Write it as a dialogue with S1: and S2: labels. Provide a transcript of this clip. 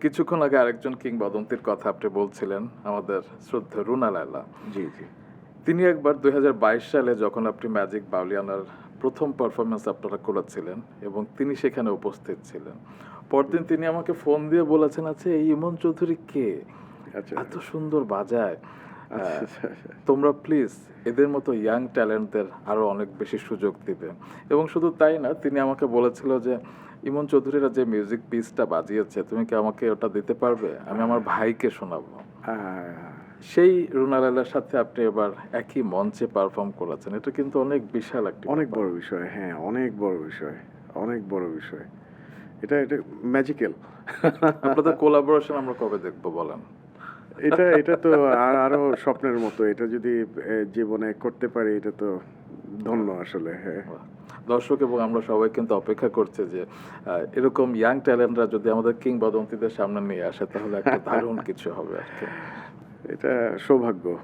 S1: কিছুক্ষণ আগে আরেকজন কিংবদন্তির কথা আপনি বলছিলেন, আমাদের শ্রদ্ধেয় রুনা লায়লা।
S2: জি, জি।
S1: তিনি একবার ২০২২ সালে যখন আপনি ম্যাজিক বাউলিয়ানার প্রথম পারফরম্যান্স আপনারা করেছিলেন এবং তিনি সেখানে উপস্থিত ছিলেন। পরদিন তিনি আমাকে ফোন দিয়ে বলেছেন, "আচ্ছা এই ইমন চৌধুরী কে?
S2: আচ্ছা,
S1: এত সুন্দর বাজায়।
S2: আচ্ছা,
S1: আহ,
S2: আচ্ছা, আচ্ছা।
S1: তোমরা প্লিজ এদের মতো ইয়াং ট্যালেন্টদের আরো অনেক বেশি সুযোগ দিবে।" এবং শুধু তাই না, তিনি আমাকে বলেছিল যে ইমন চৌধুরীরা যে মিউজিক পিসটা বাজিয়েছে তুমি কি আমাকে ওটা দিতে পারবে? আমি আমার ভাইকে শোনাবো।
S2: আহ,
S1: সেই রুনা লায়লার সাথে আপনি এবার একই মঞ্চে পারফর্ম করেছেন। এটা কিন্তু অনেক বিশাল একটি
S2: অনেক
S1: ব্যাপার।
S2: বড় বিষয়। হ্যাঁ, অনেক বড় বিষয়। অনেক বড় বিষয়। এটা ম্যাজিক্যাল।
S1: আপনাদের কোলাবোরেশন আমরা কবে দেখবো বলেন?
S2: এটা তো আরো স্বপ্নের মতো। এটা যদি জীবনে করতে পারি এটা তো ধন্য আসলে। হ্যাঁ।
S1: বাহ! দর্শক এবং আমরা সবাই কিন্তু অপেক্ষা করছি যে এরকম ইয়াং ট্যালেন্টরা যদি আমাদের কিংবদন্তিদের সামনে নিয়ে আসে তাহলে একটা দারুণ কিছু হবে আরকি।
S2: এটা সৌভাগ্য।